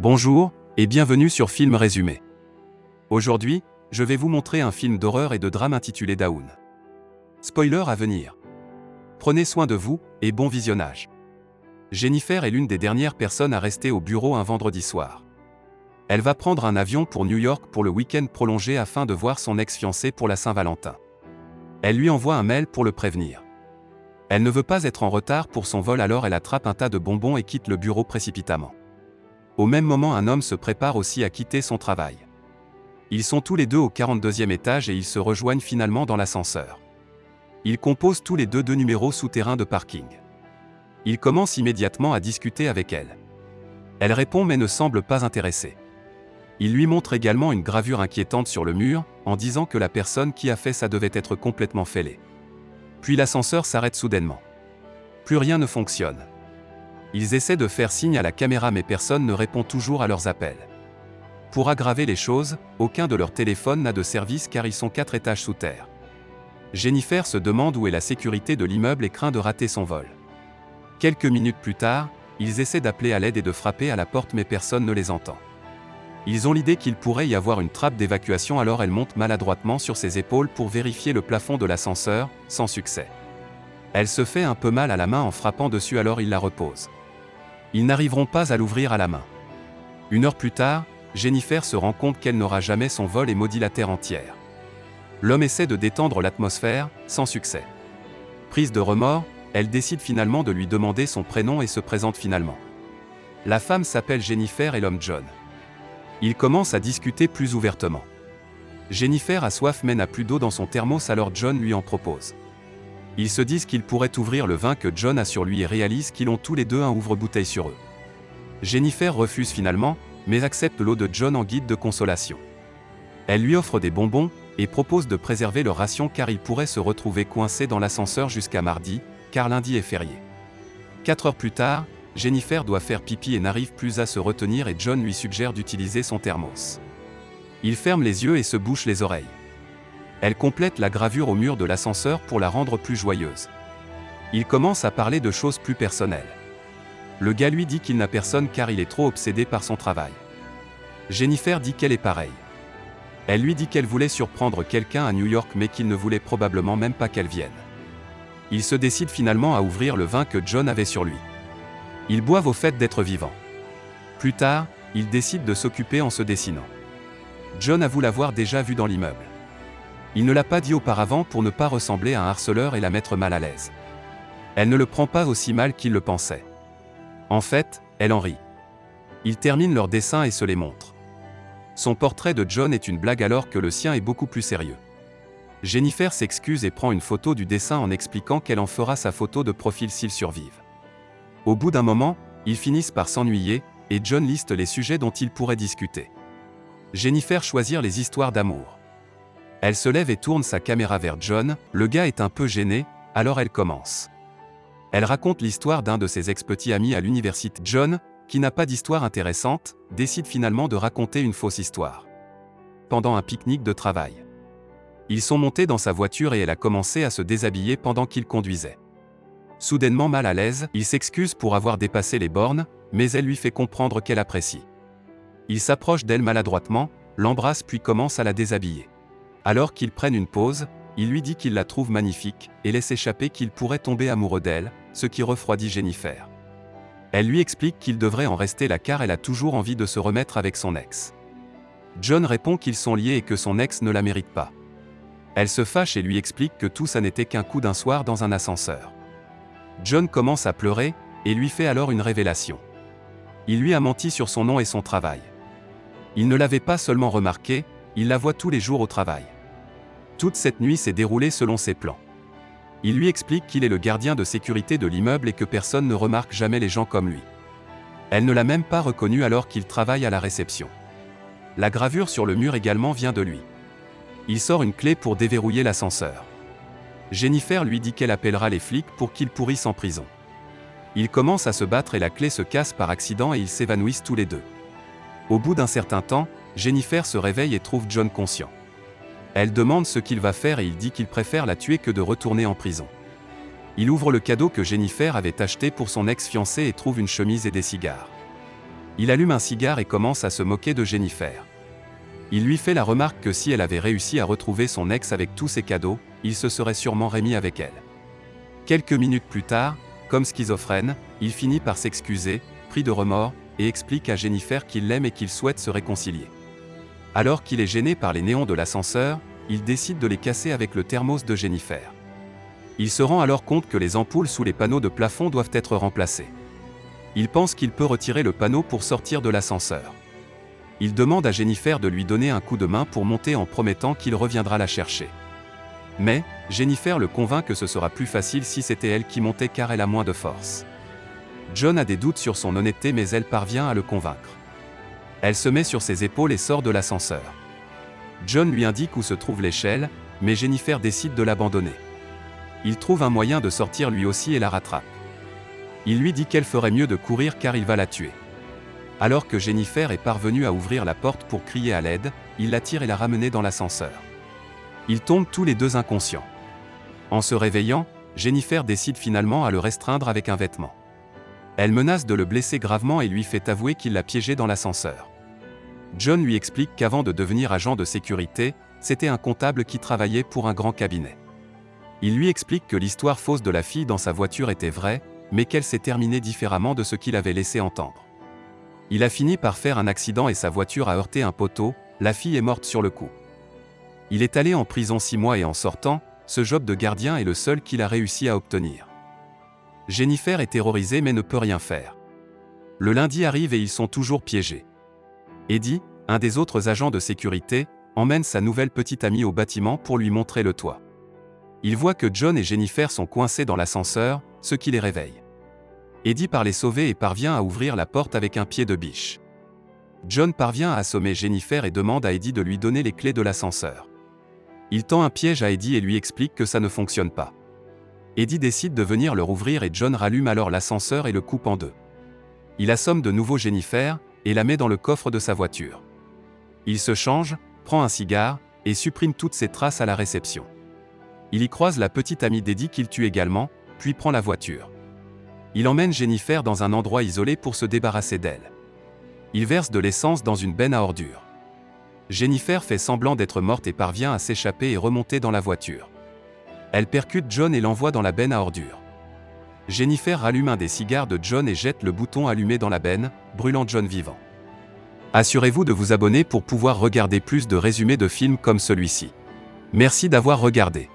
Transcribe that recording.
Bonjour, et bienvenue sur Film Résumé. Aujourd'hui, je vais vous montrer un film d'horreur et de drame intitulé Dawn. Spoiler à venir. Prenez soin de vous, et bon visionnage. Jennifer est l'une des dernières personnes à rester au bureau un vendredi soir. Elle va prendre un avion pour New York pour le week-end prolongé afin de voir son ex-fiancé pour la Saint-Valentin. Elle lui envoie un mail pour le prévenir. Elle ne veut pas être en retard pour son vol, alors elle attrape un tas de bonbons et quitte le bureau précipitamment. Au même moment, un homme se prépare aussi à quitter son travail. Ils sont tous les deux au 42e étage et ils se rejoignent finalement dans l'ascenseur. Ils composent tous les deux numéros souterrains de parking. Il commence immédiatement à discuter avec elle. Elle répond mais ne semble pas intéressée. Il lui montre également une gravure inquiétante sur le mur, en disant que la personne qui a fait ça devait être complètement fêlée. Puis l'ascenseur s'arrête soudainement. Plus rien ne fonctionne. Ils essaient de faire signe à la caméra mais personne ne répond toujours à leurs appels. Pour aggraver les choses, aucun de leurs téléphones n'a de service car ils sont 4 étages sous terre. Jennifer se demande où est la sécurité de l'immeuble et craint de rater son vol. Quelques minutes plus tard, ils essaient d'appeler à l'aide et de frapper à la porte mais personne ne les entend. Ils ont l'idée qu'il pourrait y avoir une trappe d'évacuation, alors elle monte maladroitement sur ses épaules pour vérifier le plafond de l'ascenseur, sans succès. Elle se fait un peu mal à la main en frappant dessus, alors ils la reposent. Ils n'arriveront pas à l'ouvrir à la main. Une heure plus tard, Jennifer se rend compte qu'elle n'aura jamais son vol et maudit la terre entière. L'homme essaie de détendre l'atmosphère, sans succès. Prise de remords, elle décide finalement de lui demander son prénom et se présente finalement. La femme s'appelle Jennifer et l'homme John. Ils commencent à discuter plus ouvertement. Jennifer a soif mais n'a plus d'eau dans son thermos, alors John lui en propose. Ils se disent qu'ils pourraient ouvrir le vin que John a sur lui et réalisent qu'ils ont tous les deux un ouvre-bouteille sur eux. Jennifer refuse finalement, mais accepte l'eau de John en guide de consolation. Elle lui offre des bonbons, et propose de préserver leur ration car ils pourraient se retrouver coincés dans l'ascenseur jusqu'à mardi, car lundi est férié. 4 heures plus tard, Jennifer doit faire pipi et n'arrive plus à se retenir et John lui suggère d'utiliser son thermos. Il ferme les yeux et se bouche les oreilles. Elle complète la gravure au mur de l'ascenseur pour la rendre plus joyeuse. Il commence à parler de choses plus personnelles. Le gars lui dit qu'il n'a personne car il est trop obsédé par son travail. Jennifer dit qu'elle est pareille. Elle lui dit qu'elle voulait surprendre quelqu'un à New York mais qu'il ne voulait probablement même pas qu'elle vienne. Il se décide finalement à ouvrir le vin que John avait sur lui. Ils boivent au fait d'être vivants. Plus tard, ils décident de s'occuper en se dessinant. John avoue l'avoir déjà vu dans l'immeuble. Il ne l'a pas dit auparavant pour ne pas ressembler à un harceleur et la mettre mal à l'aise. Elle ne le prend pas aussi mal qu'il le pensait. En fait, elle en rit. Ils terminent leur dessin et se les montrent. Son portrait de John est une blague alors que le sien est beaucoup plus sérieux. Jennifer s'excuse et prend une photo du dessin en expliquant qu'elle en fera sa photo de profil s'ils survivent. Au bout d'un moment, ils finissent par s'ennuyer, et John liste les sujets dont ils pourraient discuter. Jennifer choisit les histoires d'amour. Elle se lève et tourne sa caméra vers John, le gars est un peu gêné, alors elle commence. Elle raconte l'histoire d'un de ses ex-petits amis à l'université. John, qui n'a pas d'histoire intéressante, décide finalement de raconter une fausse histoire. Pendant un pique-nique de travail. Ils sont montés dans sa voiture et elle a commencé à se déshabiller pendant qu'il conduisait. Soudainement mal à l'aise, il s'excuse pour avoir dépassé les bornes, mais elle lui fait comprendre qu'elle apprécie. Il s'approche d'elle maladroitement, l'embrasse puis commence à la déshabiller. Alors qu'ils prennent une pause, il lui dit qu'il la trouve magnifique, et laisse échapper qu'il pourrait tomber amoureux d'elle, ce qui refroidit Jennifer. Elle lui explique qu'il devrait en rester là car elle a toujours envie de se remettre avec son ex. John répond qu'ils sont liés et que son ex ne la mérite pas. Elle se fâche et lui explique que tout ça n'était qu'un coup d'un soir dans un ascenseur. John commence à pleurer, et lui fait alors une révélation. Il lui a menti sur son nom et son travail. Il ne l'avait pas seulement remarqué, il la voit tous les jours au travail. Toute cette nuit s'est déroulée selon ses plans. Il lui explique qu'il est le gardien de sécurité de l'immeuble et que personne ne remarque jamais les gens comme lui. Elle ne l'a même pas reconnu alors qu'il travaille à la réception. La gravure sur le mur également vient de lui. Il sort une clé pour déverrouiller l'ascenseur. Jennifer lui dit qu'elle appellera les flics pour qu'ils pourrissent en prison. Ils commencent à se battre et la clé se casse par accident et ils s'évanouissent tous les deux. Au bout d'un certain temps, Jennifer se réveille et trouve John conscient. Elle demande ce qu'il va faire et il dit qu'il préfère la tuer que de retourner en prison. Il ouvre le cadeau que Jennifer avait acheté pour son ex-fiancé et trouve une chemise et des cigares. Il allume un cigare et commence à se moquer de Jennifer. Il lui fait la remarque que si elle avait réussi à retrouver son ex avec tous ses cadeaux, il se serait sûrement remis avec elle. Quelques minutes plus tard, comme schizophrène, il finit par s'excuser, pris de remords, et explique à Jennifer qu'il l'aime et qu'il souhaite se réconcilier. Alors qu'il est gêné par les néons de l'ascenseur, il décide de les casser avec le thermos de Jennifer. Il se rend alors compte que les ampoules sous les panneaux de plafond doivent être remplacées. Il pense qu'il peut retirer le panneau pour sortir de l'ascenseur. Il demande à Jennifer de lui donner un coup de main pour monter en promettant qu'il reviendra la chercher. Mais, Jennifer le convainc que ce sera plus facile si c'était elle qui montait car elle a moins de force. John a des doutes sur son honnêteté mais elle parvient à le convaincre. Elle se met sur ses épaules et sort de l'ascenseur. John lui indique où se trouve l'échelle, mais Jennifer décide de l'abandonner. Il trouve un moyen de sortir lui aussi et la rattrape. Il lui dit qu'elle ferait mieux de courir car il va la tuer. Alors que Jennifer est parvenue à ouvrir la porte pour crier à l'aide, il la tire et la ramène dans l'ascenseur. Ils tombent tous les deux inconscients. En se réveillant, Jennifer décide finalement à le restreindre avec un vêtement. Elle menace de le blesser gravement et lui fait avouer qu'il l'a piégé dans l'ascenseur. John lui explique qu'avant de devenir agent de sécurité, c'était un comptable qui travaillait pour un grand cabinet. Il lui explique que l'histoire fausse de la fille dans sa voiture était vraie, mais qu'elle s'est terminée différemment de ce qu'il avait laissé entendre. Il a fini par faire un accident et sa voiture a heurté un poteau, la fille est morte sur le coup. Il est allé en prison 6 mois et en sortant, ce job de gardien est le seul qu'il a réussi à obtenir. Jennifer est terrorisée mais ne peut rien faire. Le lundi arrive et ils sont toujours piégés. Eddie, un des autres agents de sécurité, emmène sa nouvelle petite amie au bâtiment pour lui montrer le toit. Il voit que John et Jennifer sont coincés dans l'ascenseur, ce qui les réveille. Eddie part les sauver et parvient à ouvrir la porte avec un pied de biche. John parvient à assommer Jennifer et demande à Eddie de lui donner les clés de l'ascenseur. Il tend un piège à Eddie et lui explique que ça ne fonctionne pas. Eddie décide de venir le rouvrir et John rallume alors l'ascenseur et le coupe en deux. Il assomme de nouveau Jennifer et la met dans le coffre de sa voiture. Il se change, prend un cigare et supprime toutes ses traces à la réception. Il y croise la petite amie d'Eddie qu'il tue également, puis prend la voiture. Il emmène Jennifer dans un endroit isolé pour se débarrasser d'elle. Il verse de l'essence dans une benne à ordures. Jennifer fait semblant d'être morte et parvient à s'échapper et remonter dans la voiture. Elle percute John et l'envoie dans la benne à ordures. Jennifer rallume un des cigares de John et jette le bouton allumé dans la benne, brûlant John vivant. Assurez-vous de vous abonner pour pouvoir regarder plus de résumés de films comme celui-ci. Merci d'avoir regardé.